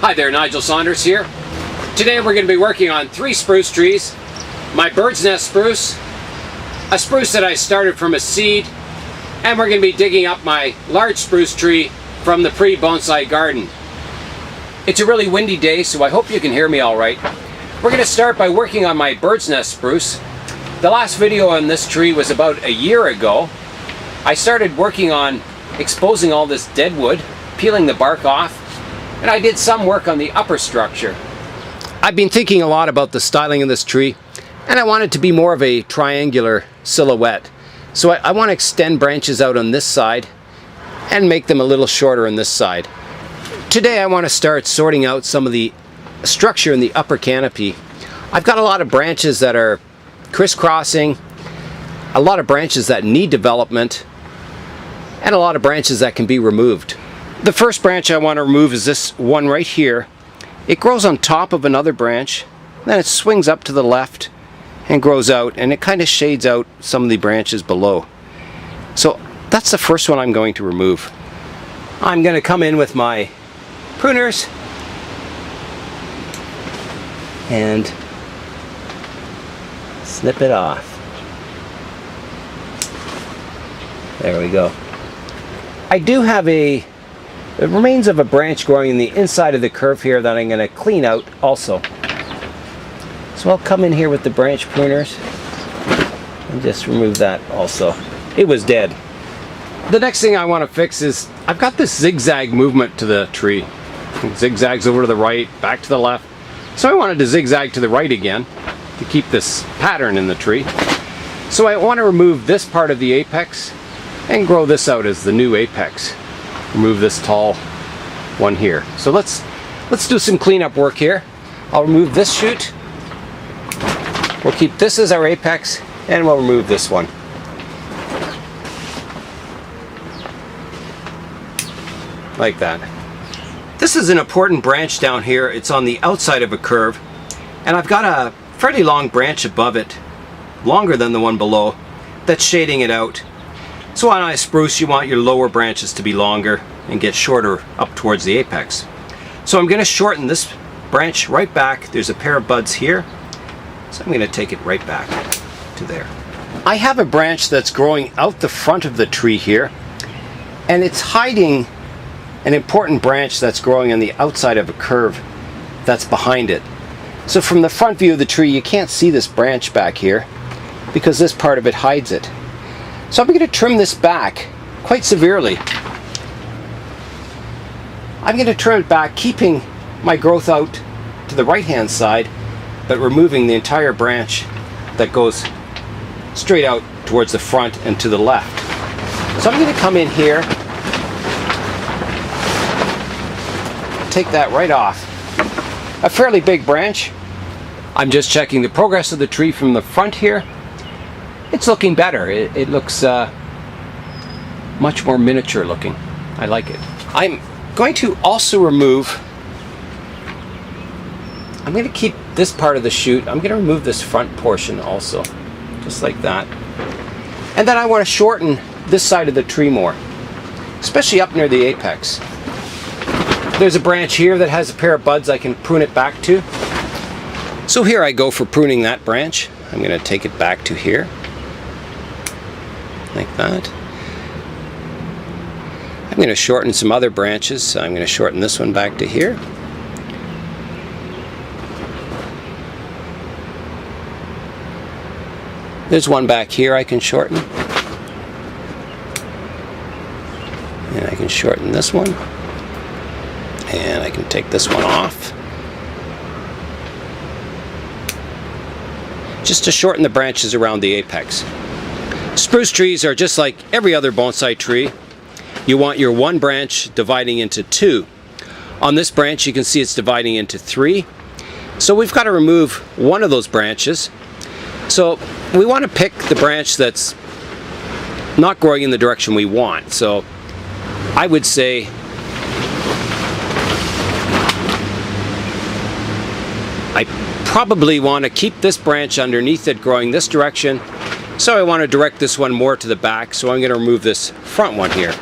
Hi there, Nigel Saunders here. Today we're going to be working on 3 spruce trees. My bird's nest spruce, a spruce that I started from a seed, and we're going to be digging up my large spruce tree from the pre-bonsai garden. It's a really windy day, so I hope you can hear me all right. We're going to start by working on my bird's nest spruce. The last video on this tree was about a year ago. I started working on exposing all this dead wood, peeling the bark off, and I did some work on the upper structure. I've been thinking a lot about the styling of this tree, and I want it to be more of a triangular silhouette. So I want to extend branches out on this side and make them a little shorter on this side. Today I want to start sorting out some of the structure in the upper canopy. I've got a lot of branches that are crisscrossing, a lot of branches that need development, and a lot of branches that can be removed. The first branch I want to remove is this one right here. It grows on top of another branch, then it swings up to the left and grows out, and it kind of shades out some of the branches below. So that's the first one I'm going to remove. I'm going to come in with my pruners and snip it off. There we go. I do have the remains of a branch growing in the inside of the curve here that I'm going to clean out also. So I'll come in here with the branch pruners and just remove that also. It was dead. The next thing I want to fix is I've got this zigzag movement to the tree. It zigzags over to the right, back to the left. So I wanted to zigzag to the right again to keep this pattern in the tree. So I want to remove this part of the apex and grow this out as the new apex. Remove this tall one here. So let's do some cleanup work here. I'll remove this shoot. We'll keep this as our apex, and we'll remove this one. Like that. This is an important branch down here. It's on the outside of a curve, and I've got a fairly long branch above it, longer than the one below, that's shading it out. So on a spruce, you want your lower branches to be longer and get shorter up towards the apex. So I'm going to shorten this branch right back. There's a pair of buds here, so I'm going to take it right back to there. I have a branch that's growing out the front of the tree here, and it's hiding an important branch that's growing on the outside of a curve that's behind it. So from the front view of the tree, you can't see this branch back here because this part of it hides it. So I'm going to trim this back quite severely. I'm going to trim it back, keeping my growth out to the right hand side, but removing the entire branch that goes straight out towards the front and to the left. So I'm going to come in here, take that right off. A fairly big branch. I'm just checking the progress of the tree from the front here. It's looking better. It looks much more miniature looking. I like it. I'm going to also remove, I'm going to keep this part of the shoot. I'm going to remove this front portion also, just like that. And then I want to shorten this side of the tree more, especially up near the apex. There's a branch here that has a pair of buds I can prune it back to. So here I go for pruning that branch. I'm going to take it back to here, like that. I'm going to shorten some other branches. So I'm going to shorten this one back to here. There's one back here I can shorten. And I can shorten this one. And I can take this one off. Just to shorten the branches around the apex. Spruce trees are just like every other bonsai tree. You want your one branch dividing into 2. On this branch you can see it's dividing into 3. So we've got to remove one of those branches. So we want to pick the branch that's not growing in the direction we want. So I would say I probably want to keep this branch underneath it growing this direction. So I want to direct this one more to the back, so I'm going to remove this front one here,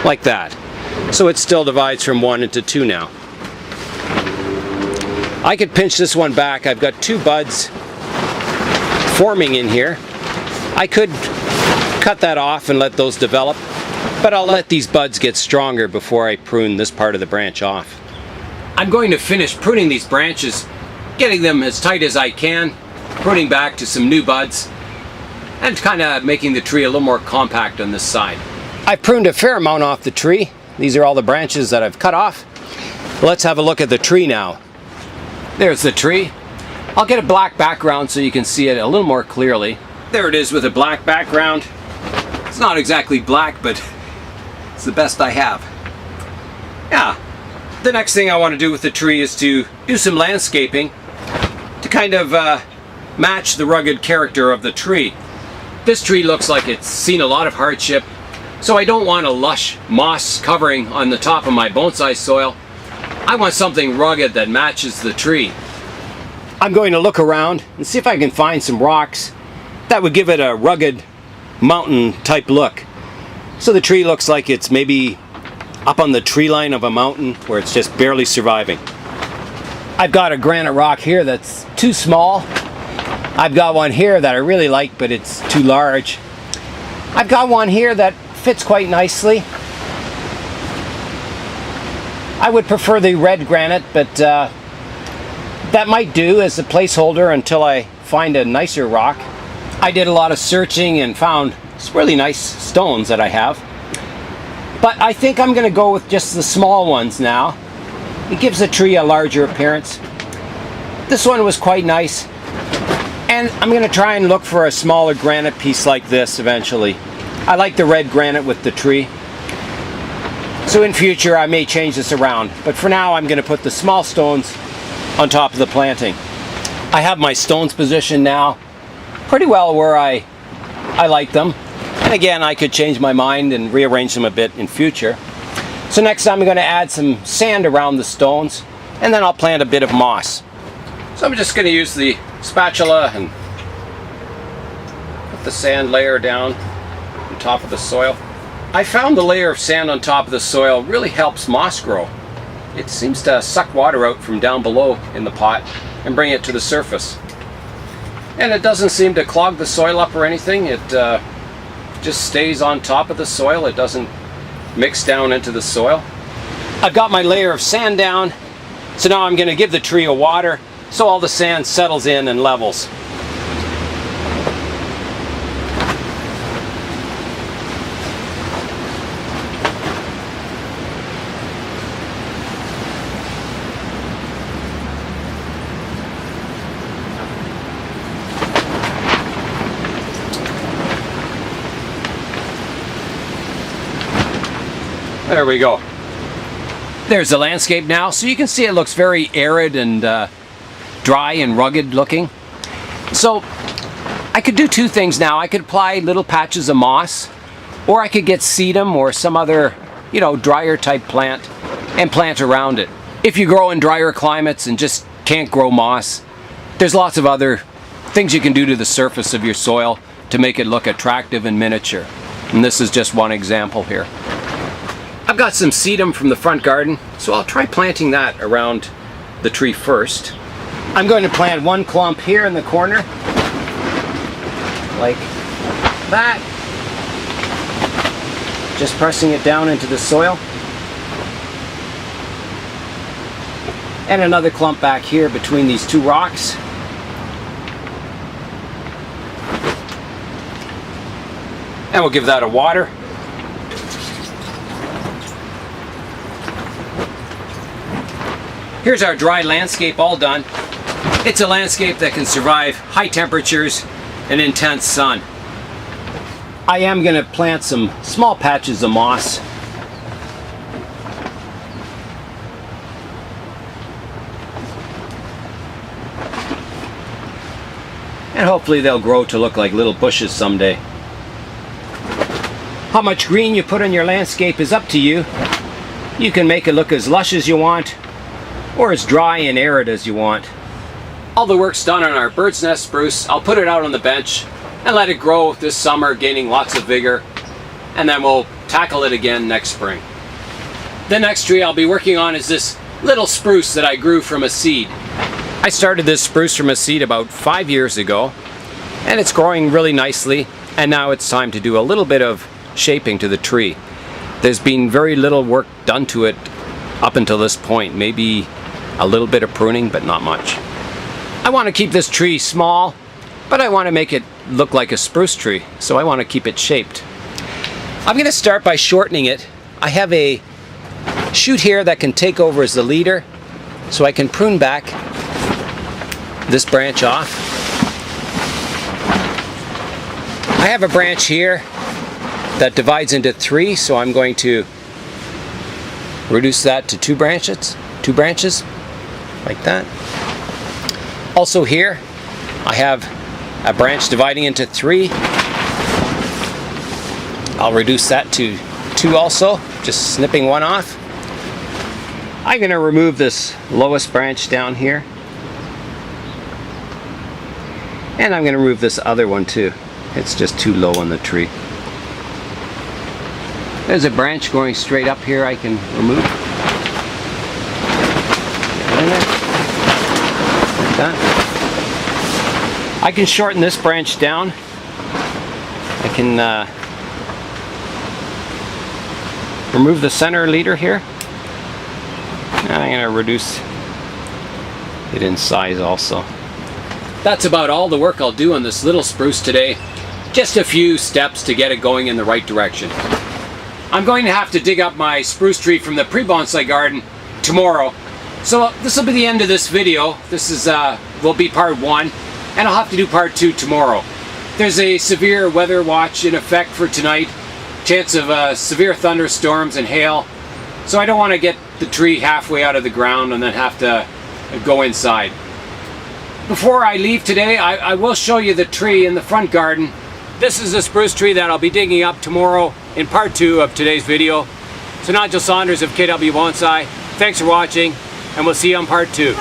like that. So it still divides from 1 into 2 now. I could pinch this one back. I've got 2 buds forming in here. I could cut that off and let those develop, but I'll let these buds get stronger before I prune this part of the branch off. I'm going to finish pruning these branches, getting them as tight as I can, pruning back to some new buds, and kind of making the tree a little more compact on this side. I've pruned a fair amount off the tree. These are all the branches that I've cut off. Let's have a look at the tree now. There's the tree. I'll get a black background so you can see it a little more clearly. There it is with a black background. It's not exactly black, but it's the best I have. Yeah. The next thing I want to do with the tree is to do some landscaping to kind of match the rugged character of the tree. This tree looks like it's seen a lot of hardship, so I don't want a lush moss covering on the top of my bonsai soil. I want something rugged that matches the tree. I'm going to look around and see if I can find some rocks that would give it a rugged mountain type look. So the tree looks like it's maybe up on the tree line of a mountain where it's just barely surviving. I've got a granite rock here that's too small. I've got one here that I really like, but it's too large. I've got one here that fits quite nicely. I would prefer the red granite, but that might do as a placeholder until I find a nicer rock. I did a lot of searching and found some really nice stones that I have. But I think I'm going to go with just the small ones now. It gives the tree a larger appearance. This one was quite nice. And I'm going to try and look for a smaller granite piece like this eventually. I like the red granite with the tree. So in future I may change this around, but for now I'm going to put the small stones on top of the planting. I have my stones positioned now pretty well where I like them. And again, I could change my mind and rearrange them a bit in future. So next I'm going to add some sand around the stones, and then I'll plant a bit of moss. So I'm just going to use the spatula and put the sand layer down on top of the soil. I found the layer of sand on top of the soil really helps moss grow. It seems to suck water out from down below in the pot and bring it to the surface. And it doesn't seem to clog the soil up or anything. It just stays on top of the soil. It doesn't mix down into the soil. I've got my layer of sand down, so now I'm going to give the tree a water so all the sand settles in and levels. There we go. There's the landscape now, so you can see it looks very arid and dry and rugged looking. So I could do 2 things now. I could apply little patches of moss, or I could get sedum or some other, drier type plant and plant around it. If you grow in drier climates and just can't grow moss, there's lots of other things you can do to the surface of your soil to make it look attractive and miniature. And this is just one example here. I've got some sedum from the front garden, so I'll try planting that around the tree first. I'm going to plant 1 clump here in the corner, like that. Just pressing it down into the soil. And another clump back here between these 2 rocks. And we'll give that a water. Here's our dry landscape all done. It's a landscape that can survive high temperatures and intense sun. I am going to plant some small patches of moss. And hopefully they'll grow to look like little bushes someday. How much green you put on your landscape is up to you. You can make it look as lush as you want, or as dry and arid as you want. All the work's done on our bird's nest spruce. I'll put it out on the bench and let it grow this summer, gaining lots of vigor, and then we'll tackle it again next spring. The next tree I'll be working on is this little spruce that I grew from a seed. I started this spruce from a seed about 5 years ago, and it's growing really nicely, and now it's time to do a little bit of shaping to the tree. There's been very little work done to it up until this point, maybe a little bit of pruning, but not much. I want to keep this tree small, but I want to make it look like a spruce tree, so I want to keep it shaped. I'm going to start by shortening it. I have a shoot here that can take over as the leader, so I can prune back this branch off. I have a branch here that divides into 3, so I'm going to reduce that to 2 branches, like that. Also here, I have a branch dividing into 3. I'll reduce that to 2 also, just snipping one off. I'm going to remove this lowest branch down here. And I'm going to remove this other one too. It's just too low on the tree. There's a branch going straight up here I can remove. Get in there. Like that. I can shorten this branch down. I can remove the center leader here. And I'm going to reduce it in size also. That's about all the work I'll do on this little spruce today. Just a few steps to get it going in the right direction. I'm going to have to dig up my spruce tree from the pre-bonsai garden tomorrow. So this will be the end of this video. This is will be part 1, and I'll have to do part 2 tomorrow. There's a severe weather watch in effect for tonight. Chance of severe thunderstorms and hail. So I don't want to get the tree halfway out of the ground and then have to go inside. Before I leave today, I will show you the tree in the front garden. This is a spruce tree that I'll be digging up tomorrow in part 2 of today's video. So Nigel Saunders of KW Bonsai, thanks for watching, and we'll see you on part 2.